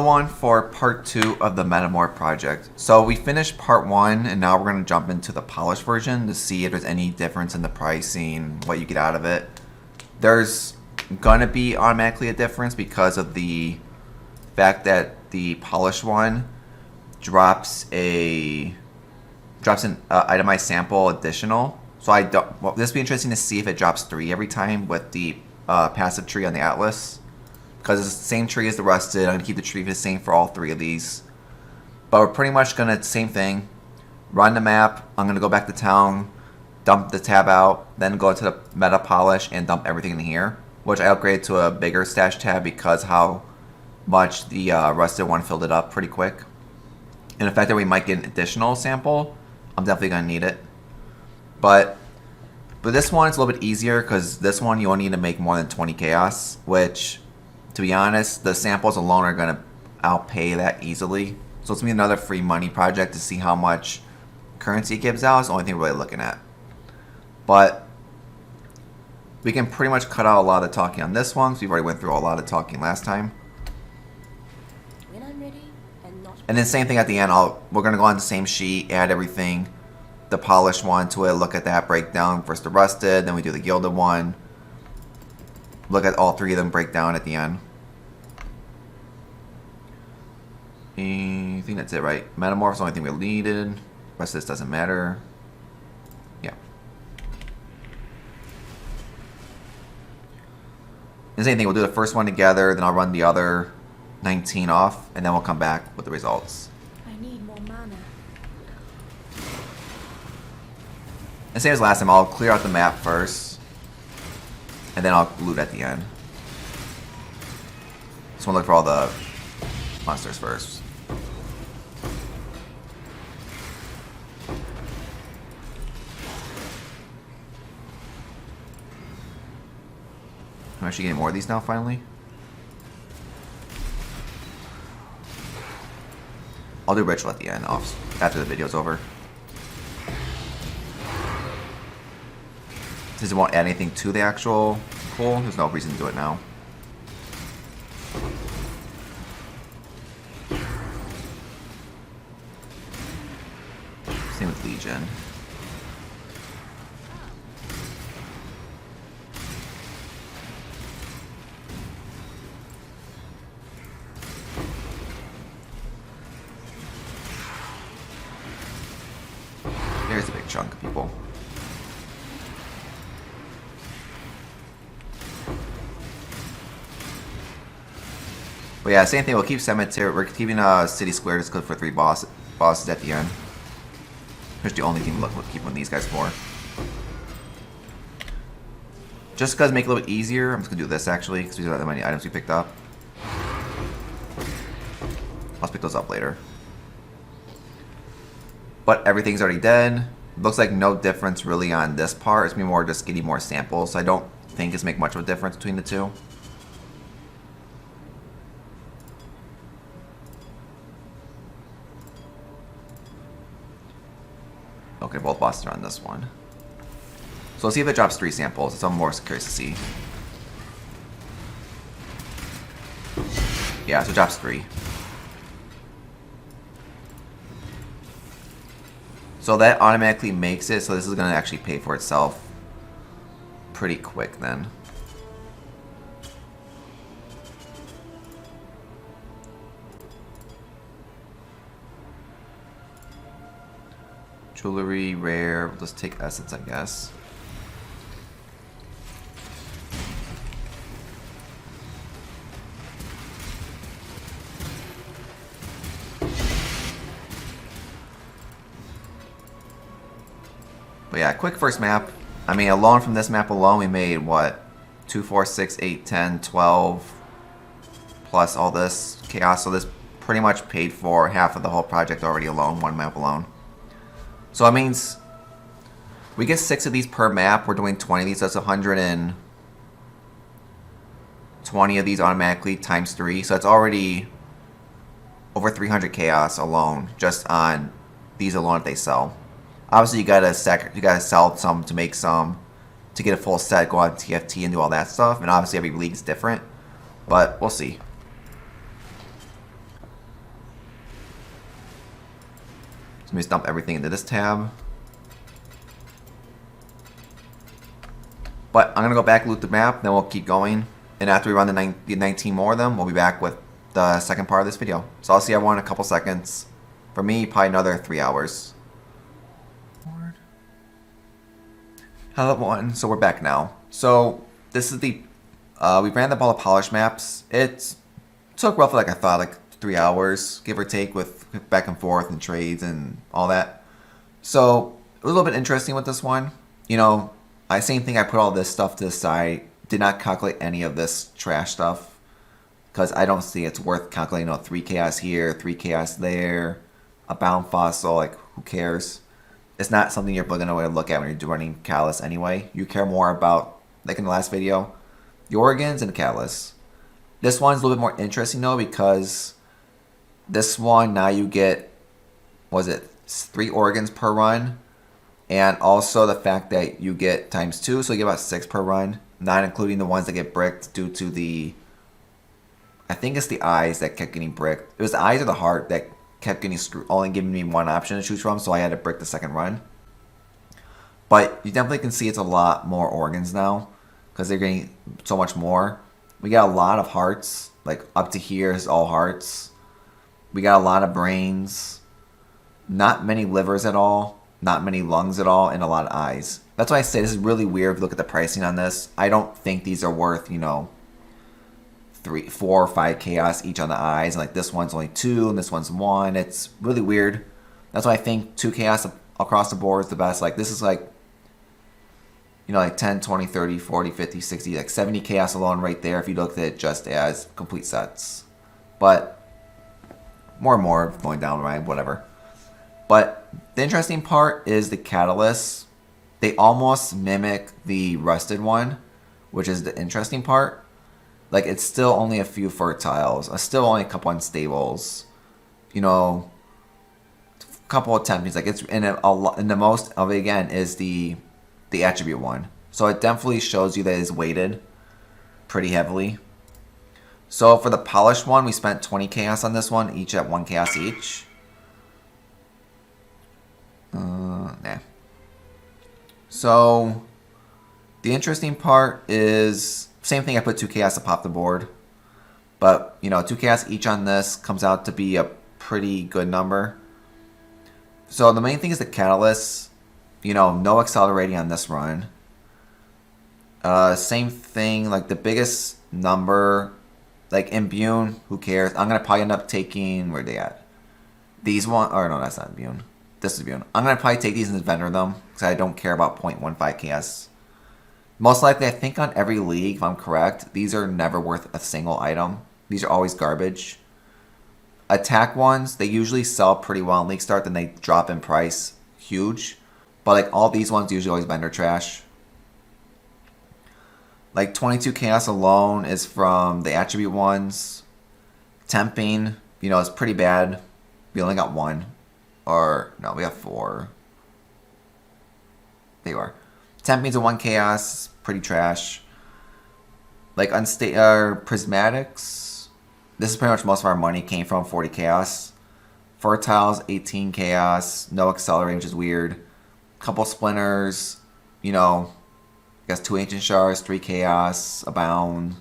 one for part 2 of the metamorph project. So we finished part 1 and now we're going to jump into the polished version to see if there's any difference in the pricing, what you get out of it. There's going to be automatically a difference because of the fact that the polished one drops an itemized sample additional. So this will be interesting to see if it drops 3 every time with the passive tree on the Atlas. Because it's the same tree as the rusted. I'm going to keep the tree the same for all 3 of these. But we're pretty much going to, same thing, run the map. I'm going to go back to town, dump the tab out, then go to the meta polish and dump everything in here. Which I upgraded to a bigger stash tab because how much the rusted one filled it up pretty quick. And the fact that we might get an additional sample, I'm definitely going to need it. But this one, it's a little bit easier because this one you only need to make more than 20 chaos, which, to be honest, the samples alone are going to outpay that easily. So it's going to be another free money project to see how much currency it gives out. Is the only thing we're really looking at. But we can pretty much cut out a lot of the talking on this one because we've already went through a lot of talking last time. When I'm ready and not. And then same thing at the end. We're going to go on the same sheet, add everything, the polished one to it, look at that breakdown versus the rusted, then we do the gilded one. Look at all 3 of them break down at the end. I think that's it, right? Metamorph is the only thing we needed. The rest of this doesn't matter. Yeah. And same thing, we'll do the first one together, then I'll run the other 19 off, and then we'll come back with the results. I need more mana. And same as last time, I'll clear out the map first, and then I'll loot at the end. Just want to look for all the monsters first. I'm actually getting more of these now, finally. I'll do ritual at the end, after the video's over. Since it won't add anything to the actual pool, there's no reason to do it now. Same with Legion. There's a big chunk of people. But yeah, same thing. We'll keep cemetery. We're keeping city square just good for 3 bosses at the end. That's the only thing we'll keep on these guys for. Just because make it a little bit easier, I'm just gonna do this actually because we don't have that many items we picked up. I'll pick those up later. But everything's already dead. Looks like no difference really on this part. It's gonna be more just getting more samples. So I don't think it's make much of a difference between the 2. Okay, both bosses are on this one. So let's see if it drops 3 samples. That's what I'm more curious to see. Yeah, so it drops 3. So that automatically makes it so this is going to actually pay for itself pretty quick then. Jewelry, rare, we'll just take essence, I guess. But yeah, quick first map. I mean, alone from this map alone, we made what? 2, 4, 6, 8, 10, 12, plus all this chaos. So this pretty much paid for half of the whole project already alone, one map alone. So that means we get 6 of these per map. We're doing 20 of these. So that's 120 of these automatically times 3. So it's already over 300 chaos alone, just on these alone if they sell. Obviously, you gotta sell some to make some to get a full set, go on TFT and do all that stuff. And obviously, every league is different, but we'll see. let me just dump everything into this tab. But I'm going to go back, loot the map, then we'll keep going. And after we run the 19 more of them, we'll be back with the second part of this video. So I'll see everyone in a couple seconds. For me, probably another 3 hours. Hello everyone, so we're back now. So this is the, we ran up all the polish maps. It took roughly, like I thought, like 3 hours, give or take, with back and forth and trades and all that. So it was a little bit interesting with this one. You know, same thing, I put all this stuff to the side. Did not calculate any of this trash stuff because I don't see it's worth calculating. 3 chaos here, 3 chaos there, a bound fossil. Like, who cares? It's not something you're going to look at when you're running Callus anyway. You care more about, like in the last video, the organs and the Callus. This one's a little bit more interesting though because this one now you get, was it 3 organs per run, and also the fact that you get ×2, so you get about 6 per run. Not including the ones that get bricked due to the, I think it's the eyes that kept getting bricked. It was the eyes or the heart that kept getting screwed, only giving me one option to choose from, so I had to brick the second run. But you definitely can see it's a lot more organs now, because they're getting so much more. We got a lot of hearts, like up to here is all hearts. We got a lot of brains, not many livers at all, not many lungs at all, and a lot of eyes. That's why I say this is really weird if you look at the pricing on this. I don't think these are worth, 3, 4, or 5 chaos each on the eyes. And like this one's only 2 and this one's 1. It's really weird. That's why I think 2 chaos across the board is the best. Like this is like, like 10, 20, 30, 40, 50, 60, like 70 chaos alone right there if you looked at it just as complete sets. But more and more going down, right? Whatever. But the interesting part is the catalysts. They almost mimic the rusted one, which is the interesting part. Like, it's still only a few fertiles, still only a couple unstables, a couple of tempings. Like, it's in and the most of it again is the attribute one. So it definitely shows you that it's weighted pretty heavily. So for the polished one, we spent 20 chaos on this one, each at 1 chaos each. Nah. So the interesting part is same thing. I put 2 chaos to pop the board, but 2 chaos each on this comes out to be a pretty good number. So the main thing is the catalyst. No accelerating on this run. Same thing, like the biggest number, like imbune. Who cares? I'm gonna probably end up taking, where they at? These one, or no, that's not imbune. This is imbune. I'm gonna probably take these and vendor them because I don't care about 0.15 chaos. Most likely, I think on every league, if I'm correct, these are never worth a single item. These are always garbage. Attack ones, they usually sell pretty well in league start, then they drop in price huge. But like all these ones usually always vendor trash. Like 22 chaos alone is from the attribute ones. Temping, is pretty bad. We only got 1. Or, no, we have 4. There you are. Temping's a 1 chaos, pretty trash. Like prismatics, this is pretty much most of our money came from 40 chaos. Fertiles, 18 chaos, no accelerating, which is weird. Couple splinters, I guess 2 ancient shards, 3 chaos, abound.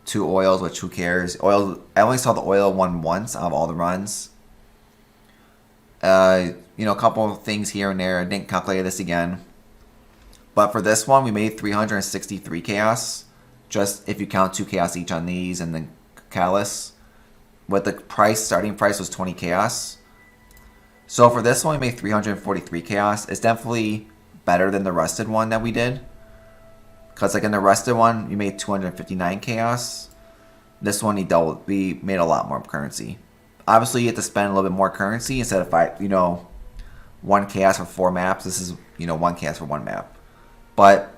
2 oils, which who cares? Oil, I only saw the oil one once out of all the runs. A couple of things here and there. I didn't calculate this again. But for this one, we made 363 chaos. Just if you count 2 chaos each on these and then Callus. With the starting price was 20 chaos. So for this one, we made 343 chaos. It's definitely better than the rusted one that we did. Because like in the rusted one, we made 259 chaos. This one, we made a lot more currency. Obviously, you have to spend a little bit more currency instead of 1 chaos for 4 maps. This is 1 chaos for 1 map. But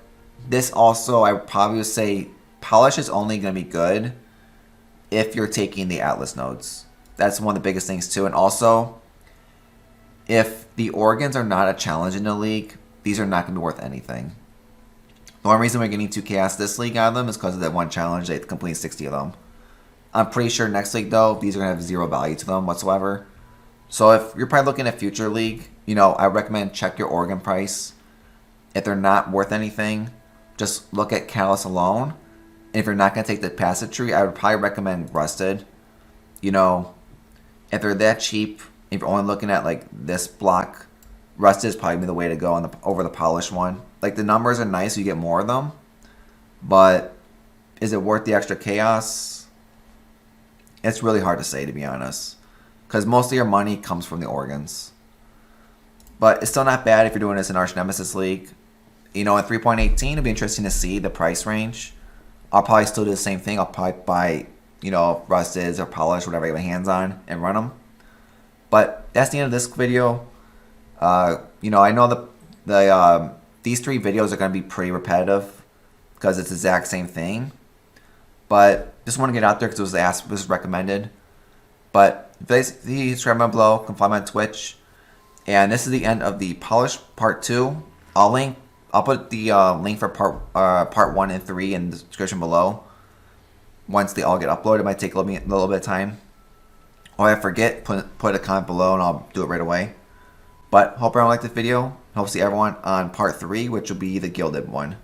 this also, I would probably say, polish is only going to be good if you're taking the Atlas nodes. That's one of the biggest things too. And also, if the organs are not a challenge in the league, these are not going to be worth anything. The only reason we're getting 2 chaos this league out of them is because of that one challenge. They complete 60 of them. I'm pretty sure next league, though, these are going to have 0 value to them whatsoever. So if you're probably looking at Future League, I recommend check your organ price. If they're not worth anything, just look at Callus alone. And if you're not going to take the passive tree, I would probably recommend Rusted. If they're that cheap, if you're only looking at like this block, Rusted is probably the way to go over the polished one. Like the numbers are nice, you get more of them. But is it worth the extra chaos? It's really hard to say, to be honest. Because most of your money comes from the organs. But it's still not bad if you're doing this in Arch Nemesis League. At 3.18, it'll be interesting to see the price range. I'll probably still do the same thing. I'll probably buy, Rusted or Polished, whatever I get my hands on, and run them. But that's the end of this video. I know these 3 videos are going to be pretty repetitive because it's the exact same thing. But just want to get out there because it was recommended. But please subscribe down below. Come follow me on Twitch. And this is the end of the Polish Part 2. I'll put the link for part 1 and 3 in the description below. Once they all get uploaded, it might take a little bit of time. Or if I forget, put a comment below and I'll do it right away. But hope everyone liked this video. Hope to see everyone on Part 3, which will be the Gilded one.